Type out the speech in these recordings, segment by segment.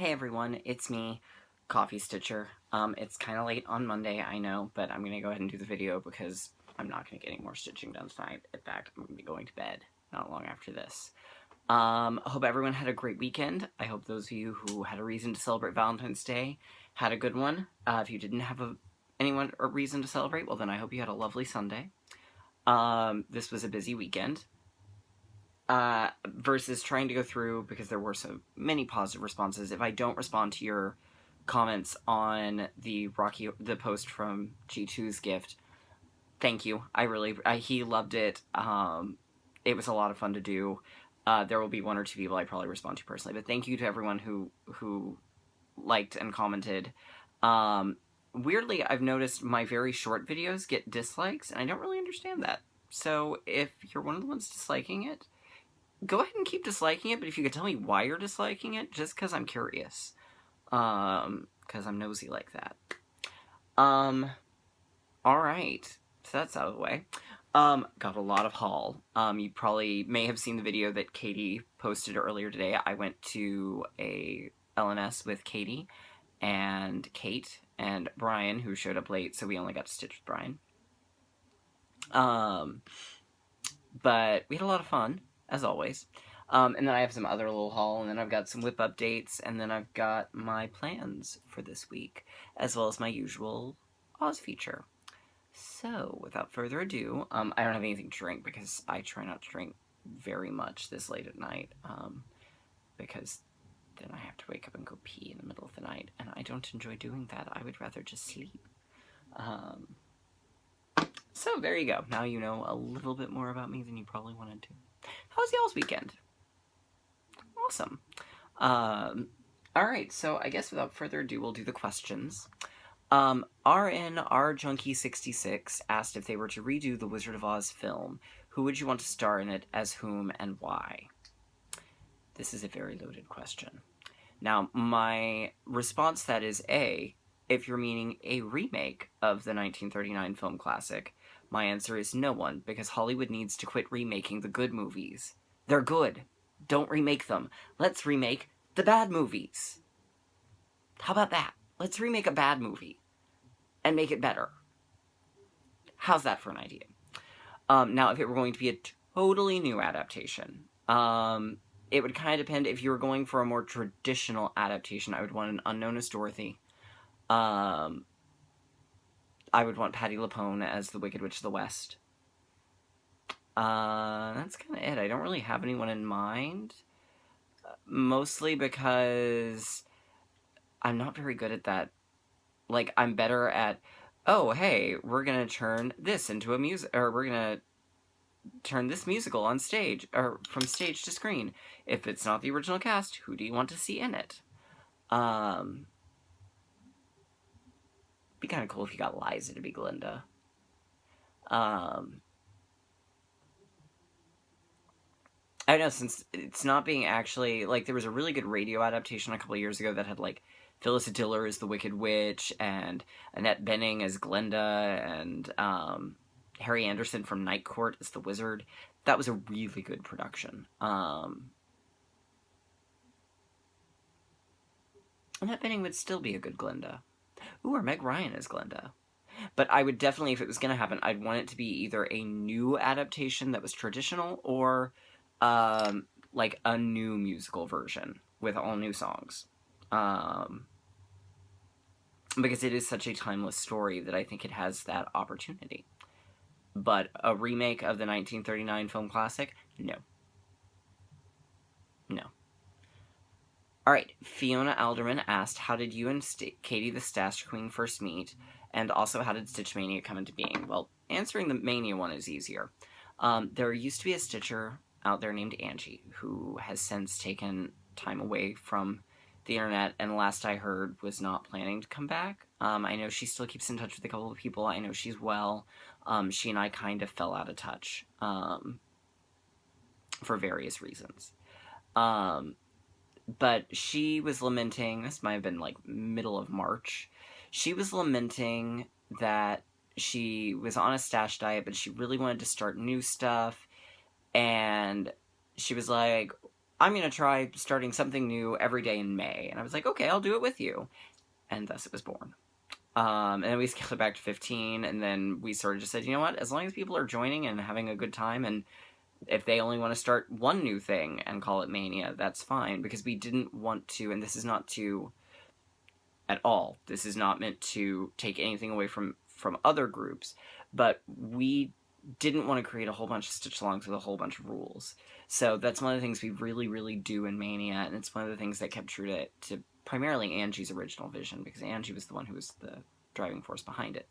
Hey everyone, it's me, Coffee Stitcher. It's kind of late on Monday, I know, but I'm gonna go ahead and do the video because I'm not gonna get any more stitching done tonight. In fact, I'm gonna be going to bed not long after this. I hope everyone had a great weekend. I hope those of you who had a reason to celebrate Valentine's Day had a good one. If you didn't have anyone a reason to celebrate, well then I hope you had a lovely Sunday. This was a busy weekend. Versus trying to go through, because there were so many positive responses. If I don't respond to your comments on the post from G2's gift, thank you. He loved it. It was a lot of fun to do. There will be one or two people I probably respond to personally, but thank you to everyone who liked and commented. Weirdly, I've noticed my very short videos get dislikes, and I don't really understand that. So if you're one of the ones disliking it, go ahead and keep disliking it, but if you could tell me why you're disliking it, just because I'm curious. Because I'm nosy like that. Alright. So that's out of the way. Got a lot of haul. You probably may have seen the video that Katie posted earlier today. I went to a LNS with Katie and Kate and Brian, who showed up late, so we only got to stitch with Brian. But we had a lot of fun, as always. And then I have some other little haul, and then I've got some whip updates, and then I've got my plans for this week, as well as my usual Oz feature. So, without further ado, I don't have anything to drink, because I try not to drink very much this late at night, because then I have to wake up and go pee in the middle of the night, and I don't enjoy doing that. I would rather just sleep. So there you go. Now you know a little bit more about me than you probably wanted to. How was y'all's weekend? Awesome. Alright, so I guess without further ado, we'll do the questions. RN Junkie 66 asked if they were to redo the Wizard of Oz film, who would you want to star in it, as whom, and why? This is a very loaded question. Now, my response to that is A, if you're meaning a remake of the 1939 film classic, my answer is no one, because Hollywood needs to quit remaking the good movies. They're good. Don't remake them. Let's remake the bad movies. How about that? Let's remake a bad movie and make it better. How's that for an idea? Now, if it were going to be a totally new adaptation, it would kind of depend. If you were going for a more traditional adaptation, I would want an Unknown as Dorothy. I would want Patti LuPone as the Wicked Witch of the West. That's kind of it. I don't really have anyone in mind. Mostly because I'm not very good at that. Like, I'm better at, oh, hey, we're gonna turn this into a music, or we're gonna turn this musical on stage, or from stage to screen. If it's not the original cast, who do you want to see in it? Be kind of cool if you got Liza to be Glinda. I don't know, since it's not being actually, like, there was a really good radio adaptation a couple of years ago that had, like, Phyllis Diller as the Wicked Witch, and Annette Bening as Glinda, and Harry Anderson from Night Court as the Wizard. That was a really good production. Annette Bening would still be a good Glinda. Ooh, or Meg Ryan as Glinda. But I would definitely, if it was going to happen, I'd want it to be either a new adaptation that was traditional, or like a new musical version with all new songs. Because it is such a timeless story that I think it has that opportunity. But a remake of the 1939 film classic? No. No. Alright, Fiona Alderman asked, how did you and Katie the Stash Queen first meet? And also, how did Stitch Mania come into being? Well, answering the Mania one is easier. There used to be a Stitcher out there named Angie, who has since taken time away from the internet, and last I heard was not planning to come back. I know she still keeps in touch with a couple of people. I know she's well. She and I kind of fell out of touch for various reasons. But she was lamenting, this might have been like middle of March, she was lamenting that she was on a stash diet, but she really wanted to start new stuff, and she was like, I'm going to try starting something new every day in May. And I was like, okay, I'll do it with you. And thus it was born. And then we scaled it back to 15, and then we sort of just said, you know what, as long as people are joining and having a good time, and if they only want to start one new thing and call it Mania, that's fine, because we didn't want to, and this is not to, at all, this is not meant to take anything away from other groups, but we didn't want to create a whole bunch of stitch-alongs with a whole bunch of rules. So that's one of the things we really, really do in Mania, and it's one of the things that kept true to primarily Angie's original vision, because Angie was the one who was the driving force behind it.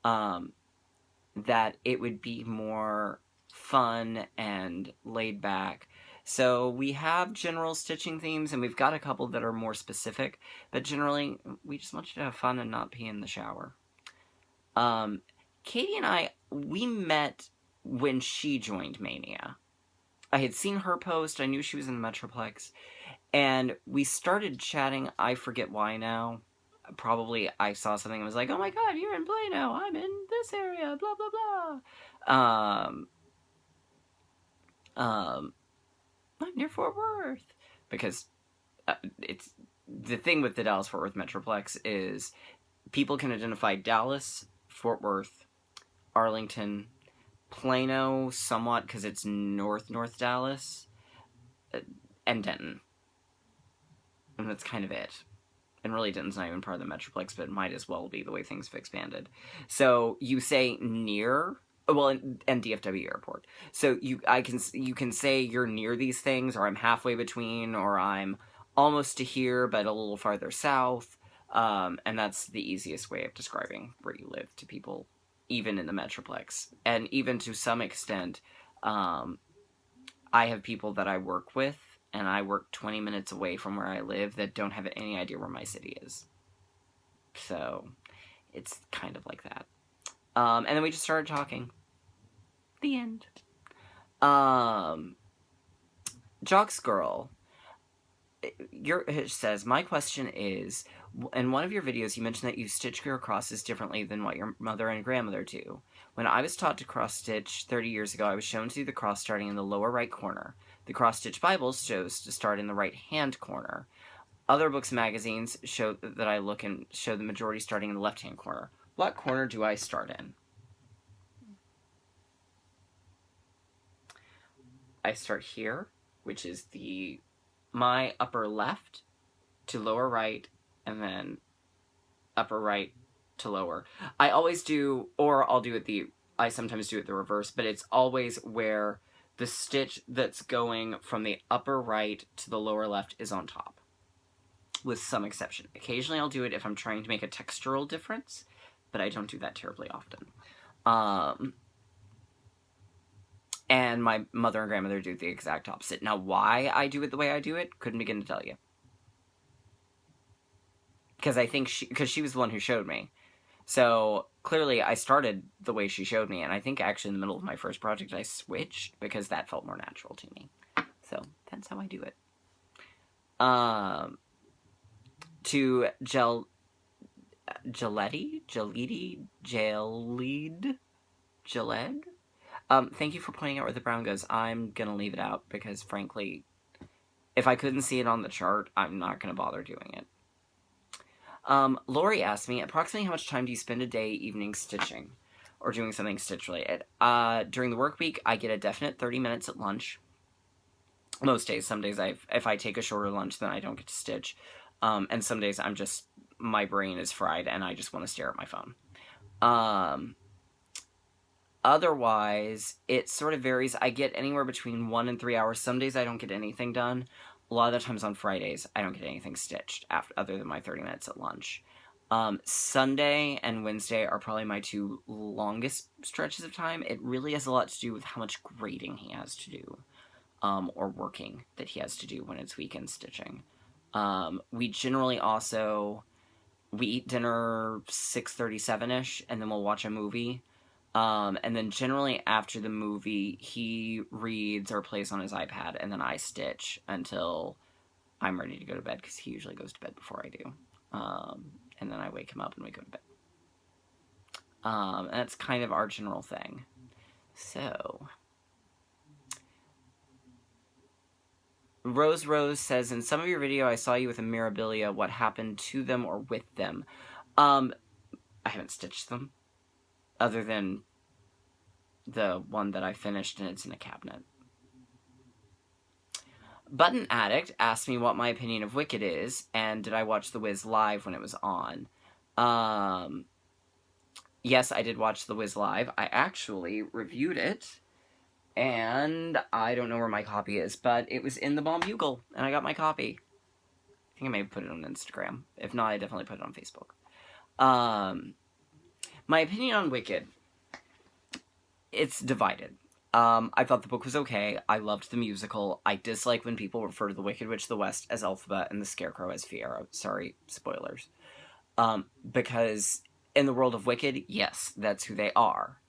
That it would be more fun and laid back. So we have general stitching themes, and we've got a couple that are more specific, but generally we just want you to have fun and not pee in the shower. Katie and I, we met when she joined Mania. I had seen her post, I knew she was in the Metroplex, and we started chatting. I forget why now. Probably I saw something and was like, oh my god, you're in Plano, I'm in this area, blah, blah, blah. I'm near Fort Worth. Because it's the thing with the Dallas-Fort Worth Metroplex is people can identify Dallas, Fort Worth, Arlington, Plano somewhat because it's North Dallas, and Denton. And that's kind of it. And really Denton's not even part of the Metroplex, but it might as well be the way things have expanded. So you say near, well, and DFW Airport. So you can say you're near these things, or I'm halfway between, or I'm almost to here, but a little farther south. And that's the easiest way of describing where you live to people, even in the Metroplex. And even to some extent, I have people that I work with, and I work 20 minutes away from where I live that don't have any idea where my city is. So, it's kind of like that. And then we just started talking. The end. Jocks Girl says, my question is, in one of your videos you mentioned that you stitch your crosses differently than what your mother and grandmother do. When I was taught to cross stitch 30 years ago, I was shown to do the cross starting in the lower right corner. The cross stitch Bible shows to start in the right hand corner. Other books and magazines show that I look and show the majority starting in the left hand corner. What corner do I start in? I start here, which is my upper left to lower right, and then upper right to lower. I always do, or I'll do it I sometimes do it the reverse, but it's always where the stitch that's going from the upper right to the lower left is on top, with some exception. Occasionally I'll do it if I'm trying to make a textural difference, but I don't do that terribly often. And my mother and grandmother do the exact opposite. Now, why I do it the way I do it, couldn't begin to tell you. Because I think because she was the one who showed me. So, clearly, I started the way she showed me, and I think actually in the middle of my first project I switched, because that felt more natural to me. So, that's how I do it. To Jaled? Thank you for pointing out where the brown goes. I'm gonna leave it out, because frankly, if I couldn't see it on the chart, I'm not gonna bother doing it. Lori asked me, approximately how much time do you spend a day evening stitching? Or doing something stitch-related? During the work week, I get a definite 30 minutes at lunch. Most days. Some days, if I take a shorter lunch, then I don't get to stitch. And some days, my brain is fried, and I just want to stare at my phone. Otherwise, it sort of varies. I get anywhere between 1 and 3 hours. Some days I don't get anything done. A lot of the times on Fridays, I don't get anything stitched other than my 30 minutes at lunch. Sunday and Wednesday are probably my two longest stretches of time. It really has a lot to do with how much grading he has to do, or working that he has to do when it's weekend stitching. We generally we eat dinner 6:37-ish, and then we'll watch a movie. And then generally after the movie, he reads or plays on his iPad, and then I stitch until I'm ready to go to bed, because he usually goes to bed before I do. And then I wake him up and we go to bed. And that's kind of our general thing. So, Rose says, in some of your video, I saw you with a Mirabilia. What happened to them or with them? I haven't stitched them, other than the one that I finished and it's in a cabinet. Button Addict asked me what my opinion of Wicked is, and did I watch The Wiz live when it was on. Yes, I did watch The Wiz live. I actually reviewed it, and I don't know where my copy is, but it was in the Bomb Bugle, and I got my copy. I think I may have put it on Instagram. If not, I definitely put it on Facebook. My opinion on Wicked, it's divided. I thought the book was okay. I loved the musical. I dislike when people refer to the Wicked Witch of the West as Elphaba and the Scarecrow as Fiera. Sorry, spoilers. Because in the world of Wicked, yes, that's who they are.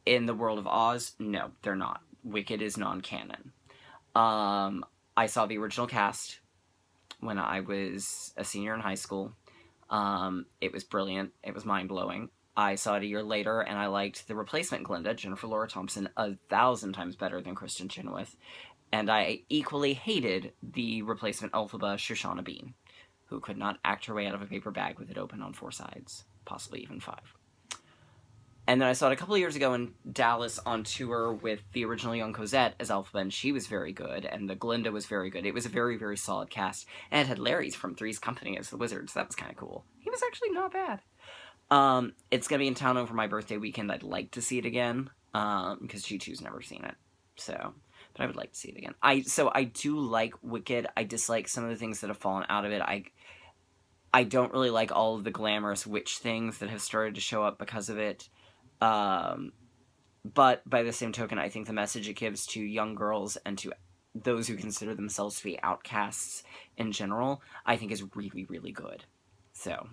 In the world of Oz, no, they're not. Wicked is non-canon. I saw the original cast when I was a senior in high school. It was brilliant. It was mind-blowing. I saw it a year later, and I liked the replacement Glinda, Jennifer Laura Thompson, 1,000 times better than Kristen Chenoweth. And I equally hated the replacement Elphaba, Shoshana Bean, who could not act her way out of a paper bag with it open on 4 sides, possibly even 5. And then I saw it a couple of years ago in Dallas on tour with the original young Cosette as Elphaba, and she was very good, and the Glinda was very good. It was a very, very solid cast, and it had Larry's from Three's Company as the wizard, so that was kind of cool. He was actually not bad. It's gonna be in town over my birthday weekend. I'd like to see it again, because Chi-Chu's never seen it, so, but I would like to see it again. I do like Wicked. I dislike some of the things that have fallen out of it. I don't really like all of the glamorous witch things that have started to show up because of it, but by the same token, I think the message it gives to young girls and to those who consider themselves to be outcasts in general, I think is really, really good. So,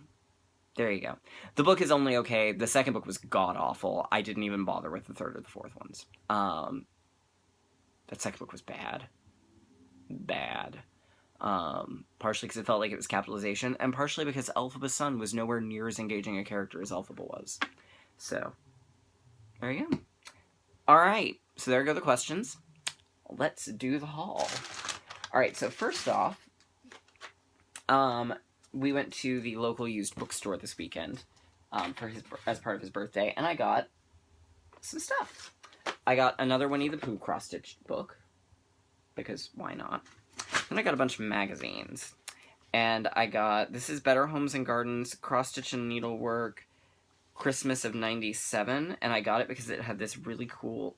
there you go. The book is only okay. The second book was god-awful. I didn't even bother with the third or the fourth ones. That second book was bad. Bad. Partially because it felt like it was capitalization, and partially because Elphaba's son was nowhere near as engaging a character as Elphaba was. So, there you go. Alright, so there go the questions. Let's do the haul. Alright, so first off, we went to the local used bookstore this weekend as part of his birthday, and I got some stuff. I got another Winnie the Pooh cross-stitched book, because why not? And I got a bunch of magazines. And I got, this is Better Homes and Gardens, Cross-Stitch and Needlework, Christmas of '97, and I got it because it had this really cool,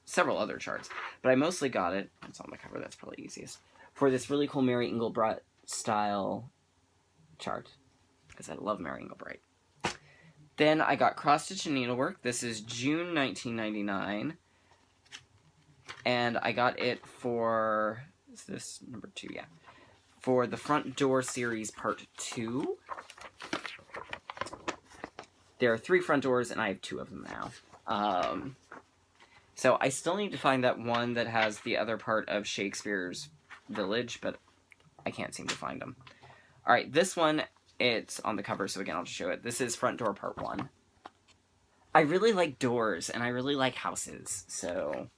several other charts, but I mostly got it, it's on the cover, that's probably easiest, for this really cool Mary Engelbreit style chart, because I love Mary Engelbreit. Then I got Cross Stitch and Needlework. This is June 1999, and I got it for, is this number 2? Yeah. For the Front Door series part 2. There are 3 front doors, and I have 2 of them now. So I still need to find that one that has the other part of Shakespeare's village, but I can't seem to find them. Alright, this one, it's on the cover, so again, I'll just show it. This is Front Door Part 1. I really like doors, and I really like houses, so...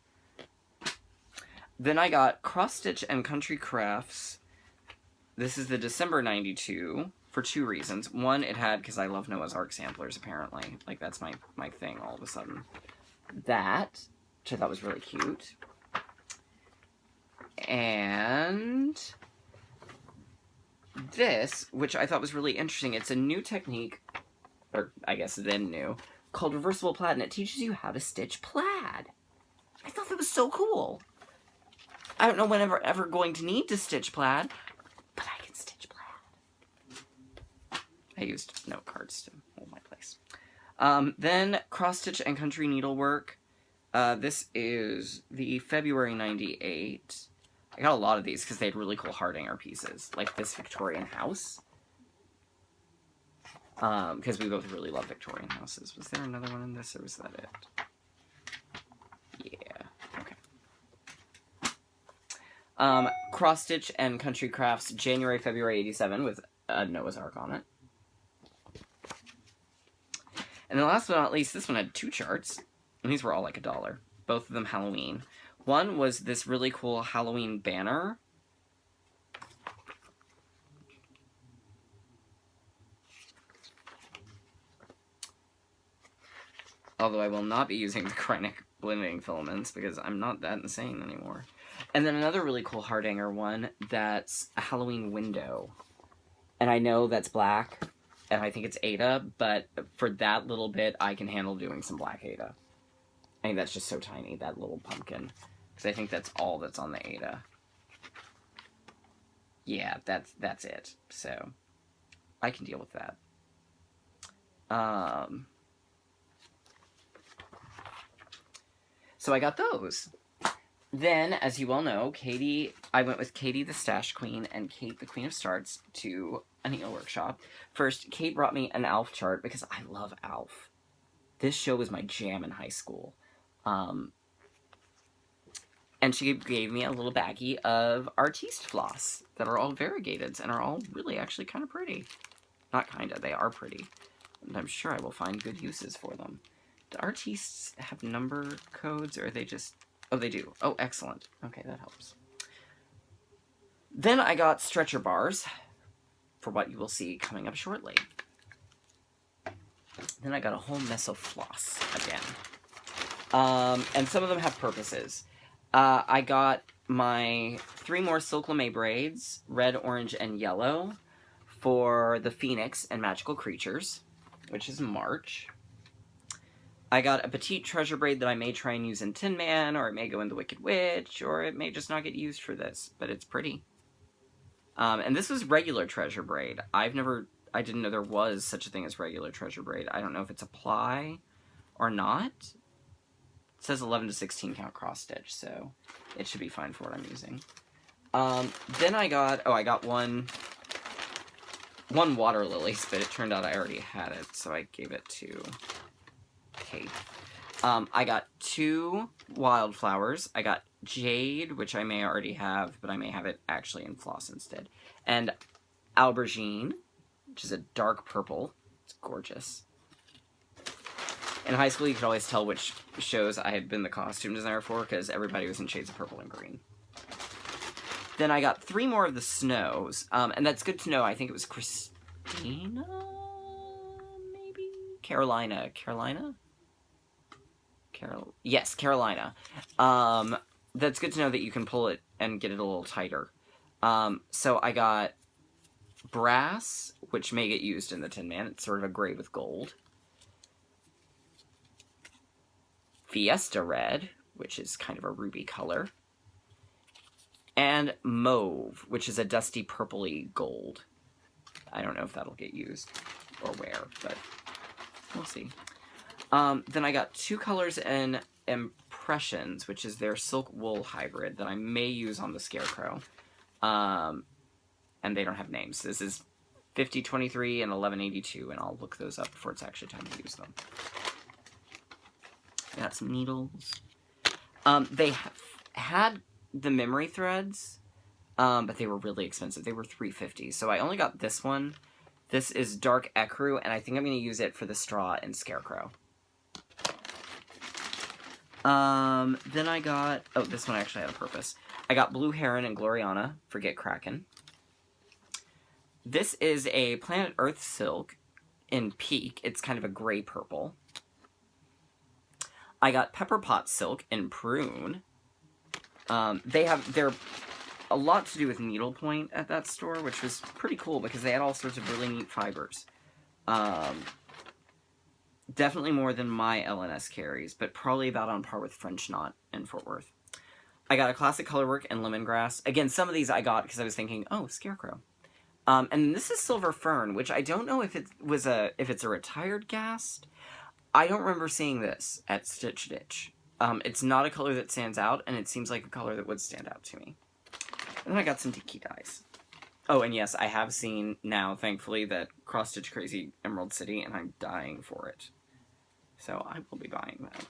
Then I got Cross Stitch and Country Crafts. This is the December '92, for 2 reasons. One, it had, because I love Noah's Ark samplers, apparently. Like, that's my thing, all of a sudden. That, which I thought was really cute. And... this, which I thought was really interesting, it's a new technique, or I guess then new, called reversible plaid, and it teaches you how to stitch plaid. I thought that was so cool. I don't know when I'm ever going to need to stitch plaid, but I can stitch plaid. I used note cards to hold my place. Then Cross Stitch and Country Needlework. This is the February '98. I got a lot of these because they had really cool Hardanger pieces, like this Victorian house. Because we both really love Victorian houses. Was there another one in this, or was that it? Yeah, okay. Cross Stitch and Country Crafts, January, February '87, with Noah's Ark on it. And then last but not least, this one had 2 charts, and these were all like $1. Both of them Halloween. One was this really cool Halloween banner Although I will not be using the Kreinik blending filaments because I'm not that insane anymore. And then another really cool Hardanger one that's a Halloween window. And I know that's black, and I think it's Ada, but for that little bit, I can handle doing some black Ada. I think that's just so tiny, that little pumpkin. Because I think that's all that's on the Ada. Yeah, that's it. So, I can deal with that. So I got those. Then, as you all know, I went with Katie the Stash Queen and Kate the Queen of Starts to a needle workshop. First, Kate brought me an ALF chart because I love ALF. This show was my jam in high school. And she gave me a little baggie of Artiste floss that are all variegated and are all really actually kind of pretty. Not kind of, they are pretty. And I'm sure I will find good uses for them. Do Artistes have number codes, or are they just... Oh, they do. Oh, excellent. Okay, that helps. Then I got stretcher bars, for what you will see coming up shortly. Then I got a whole mess of floss again. And some of them have purposes. I got my 3 more Silk Lame braids, red, orange, and yellow, for the Phoenix and Magical Creatures, which is March. I got a petite treasure braid that I may try and use in Tin Man, or it may go in the Wicked Witch, or it may just not get used for this, but it's pretty. And this was regular treasure braid. I didn't know there was such a thing as regular treasure braid. I don't know if it's a ply or not. It says 11 to 16 count cross stitch, so it should be fine for what I'm using. Then I got one water lilies, but it turned out I already had it, so I gave it to Kate. I got 2 wildflowers. I got jade, which I may already have, but I may have it actually in floss instead. And aubergine, which is a dark purple. It's gorgeous. In high school, you could always tell which shows I had been the costume designer for, because everybody was in shades of purple and green. Then I got 3 more of the snows, and that's good to know. I think it was Christina, maybe? Carolina. Yes, Carolina. That's good to know that you can pull it and get it a little tighter. So I got brass, which may get used in the Tin Man. It's sort of a gray with gold. Fiesta red, which is kind of a ruby color. And mauve, which is a dusty purpley gold. I don't know if that'll get used or where, but we'll see. Then I got 2 colors in Impressions, which is their silk wool hybrid that I may use on the Scarecrow. And they don't have names. This is 5023 and 1182, and I'll look those up before it's actually time to use them. I got some needles. They had the memory threads, but they were really expensive. They were $3.50, so I only got this one. This is Dark Ecru, and I think I'm going to use it for the straw and Scarecrow. Then I got... Oh, this one actually had a purpose. I got Blue Heron and Gloriana for Get Kraken. This is a Planet Earth silk in Peak. It's kind of a gray purple. I got Pepper Pot silk in Prune. They're a lot to do with needlepoint at that store, which was pretty cool because they had all sorts of really neat fibers. Definitely more than my LNS carries, but probably about on par with French Knot in Fort Worth. I got a Classic Colorwork and Lemongrass. Again, some of these I got because I was thinking, oh, Scarecrow. And this is Silver Fern, which I don't know if it's a retired cast. I don't remember seeing this at Stitch Ditch. It's not a color that stands out, and it seems like a color that would stand out to me. And then I got some Dinky dyes. Oh, and yes, I have seen now, thankfully, that Cross Stitch Crazy Emerald City, and I'm dying for it. So I will be buying that.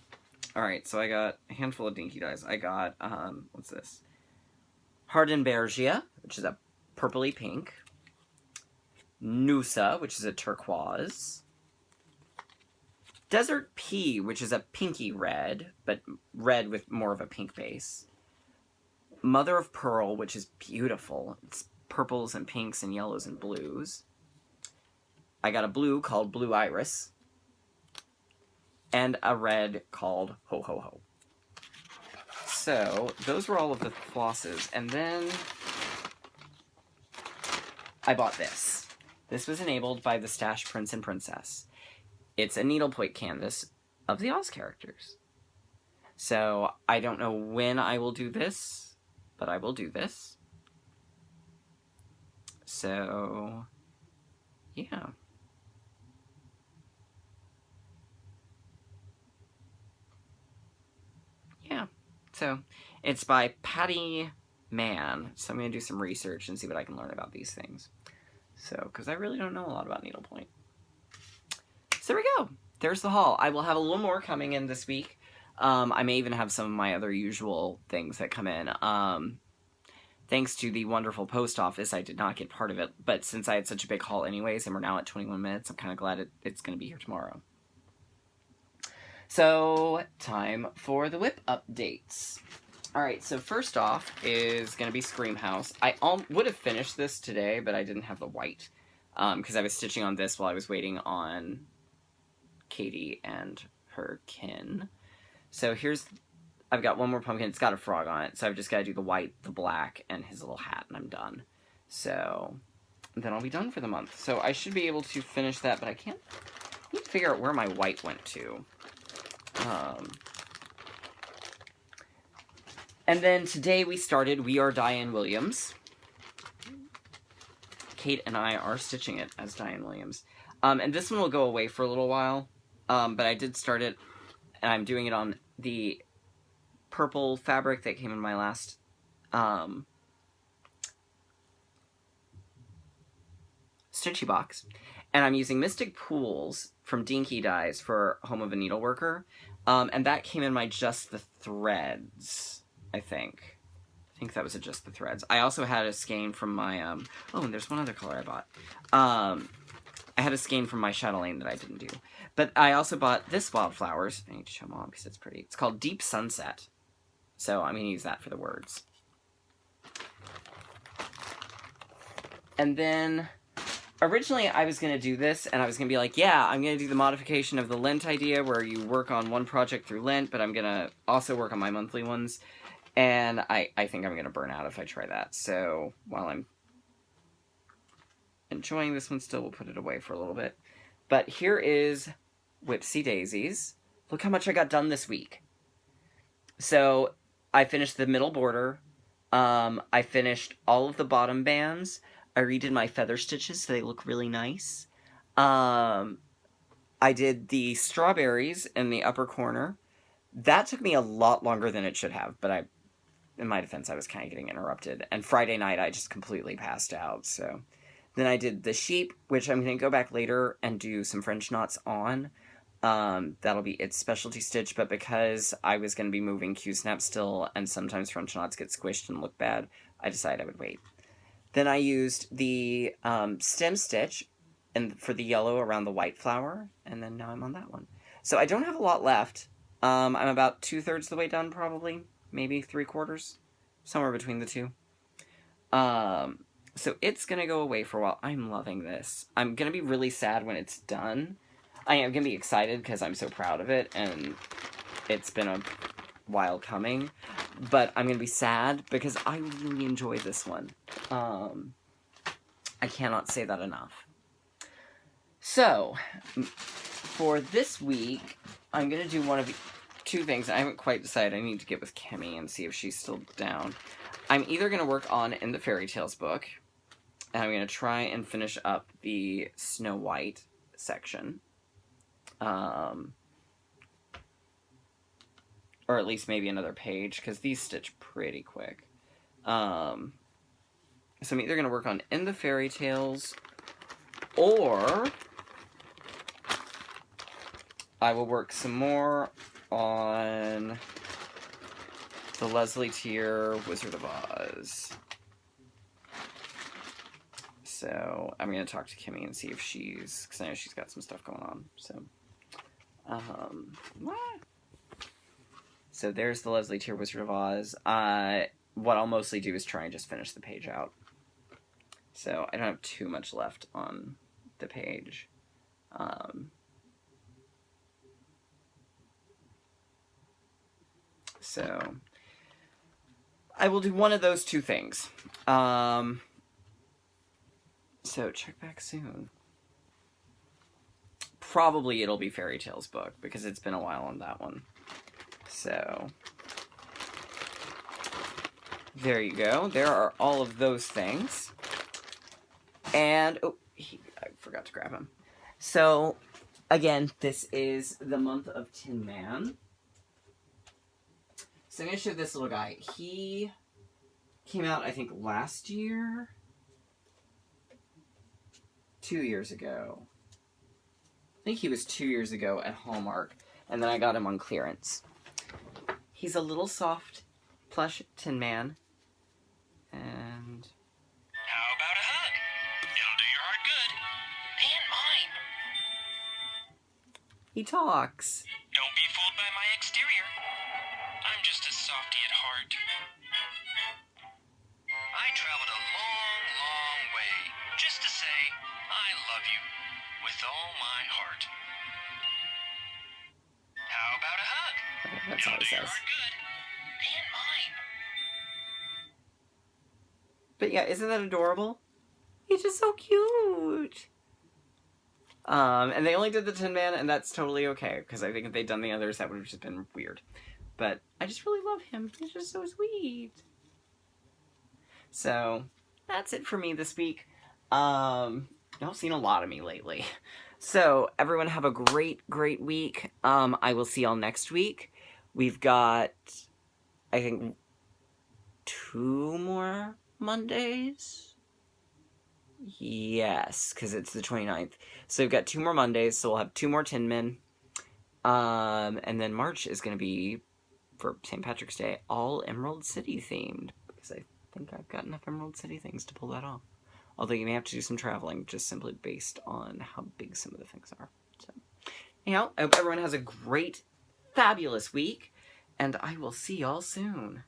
Alright, so I got a handful of Dinky dyes. I got, what's this? Hardenbergia, which is a purpley pink. Noosa, which is a turquoise. Desert Pea, which is a pinky red, but red with more of a pink base. Mother of Pearl, which is beautiful. It's purples and pinks and yellows and blues. I got a blue called Blue Iris. and a red called Ho Ho Ho. So those were all of the flosses, and then I bought this. This was enabled by the Stash Prince and Princess. It's a needlepoint canvas of the Oz characters. So I don't know when I will do this, but I will do this. So, yeah. Yeah. So, it's by Patty Mann. So I'm going to do some research and see what I can learn about these things. So, because I really don't know a lot about needlepoint. So there we go. There's the haul. I will have a little more coming in this week. I may even have some of my other usual things that come in. Thanks to the wonderful post office, I did not get part of it. But since I had such a big haul anyways, and we're now at 21 minutes, I'm kind of glad it's going to be here tomorrow. So, time for the whip updates. Alright, so first off is going to be Scream House. I would have finished this today, but I didn't have the white. Because I was stitching on this while I was waiting on Katie and her kin. So I've got one more pumpkin. It's got a frog on it, so I've just got to do the white, the black, and his little hat, and I'm done. So then I'll be done for the month. So I should be able to finish that, but I need to figure out where my white went to. And then today we are Diane Williams. Kate and I are stitching it as Diane Williams. And this one will go away for a little while, but I did start it, and I'm doing it on the purple fabric that came in my last stitchy box. And I'm using Mystic Pools from Dinky Dyes for Home of a Needleworker. And that came in my Just the Threads, I think. I think that was a Just the Threads. I also had a skein from my, oh, and there's one other color I bought. I had a skein from my Chatelaine that I didn't do. But I also bought this Wildflowers. I need to show Mom because it's pretty. It's called Deep Sunset. So I'm going to use that for the words. And then, originally I was going to do this, and I was going to be like, yeah, I'm going to do the modification of the Lent idea where you work on one project through Lent, but I'm going to also work on my monthly ones. And I think I'm going to burn out if I try that. So while I'm enjoying this one still, we'll put it away for a little bit. But here is Whipsy Daisies. Look how much I got done this week. So I finished the middle border. I finished all of the bottom bands. I redid my feather stitches so they look really nice. I did the strawberries in the upper corner. That took me a lot longer than it should have, but in my defense, I was kind of getting interrupted. And Friday night, I just completely passed out, so. Then I did the sheep, which I'm going to go back later and do some French knots on. That'll be its specialty stitch, but because I was going to be moving Q-snap still, and sometimes French knots get squished and look bad, I decided I would wait. Then I used the stem stitch for the yellow around the white flower, and then now I'm on that one. So I don't have a lot left. I'm about 2/3 the way done, probably. Maybe 3/4. Somewhere between the two. So it's going to go away for a while. I'm loving this. I'm going to be really sad when it's done. I am going to be excited because I'm so proud of it, and it's been a while coming. But I'm going to be sad because I really enjoy this one. I cannot say that enough. So, for this week, I'm going to do one of two things. I haven't quite decided. I need to get with Kimmy and see if she's still down. I'm either going to work on In the Fairy Tales book, and I'm going to try and finish up the Snow White section. Or at least maybe another page, because these stitch pretty quick. So I'm either going to work on In the Fairy Tales, or I will work some more on the Leslie Tier Wizard of Oz. So I'm going to talk to Kimmy and see if because I know she's got some stuff going on. So, so there's the Leslie Tier Wizard of Oz. What I'll mostly do is try and just finish the page out. So I don't have too much left on the page. So I will do one of those two things. So check back soon. Probably it'll be Fairy Tales book, because it's been a while on that one. So there you go. There are all of those things. And, oh, I forgot to grab him. So, again, this is the month of Tin Man. So I'm going to show this little guy. He came out, I think, last year? 2 years ago. I think he was 2 years ago at Hallmark, and then I got him on clearance. He's a little soft, plush Tin Man. And how about a hug? It'll do your heart good. And mine. He talks. Don't be fooled by my exterior. I'm just a softy at heart. I traveled a long, long way just to say I love you with all my heart. How about a hug? Okay, that's all he says. Your heart good. And mine. But yeah, isn't that adorable? He's just so cute. And they only did the Tin Man, and that's totally okay, because I think if they'd done the others, that would have just been weird. But I just really love him. He's just so sweet. So, that's it for me this week. Y'all have seen a lot of me lately. So, everyone have a great, great week. I will see y'all next week. We've got, I think, 2 more Mondays? Yes, because it's the 29th. So we've got 2 more Mondays, so we'll have 2 more Tin Men. And then March is going to be, for St. Patrick's Day, all Emerald City themed. Because I think I've got enough Emerald City things to pull that off. Although you may have to do some traveling, just simply based on how big some of the things are. So, anyhow, I hope everyone has a great, fabulous week. And I will see y'all soon.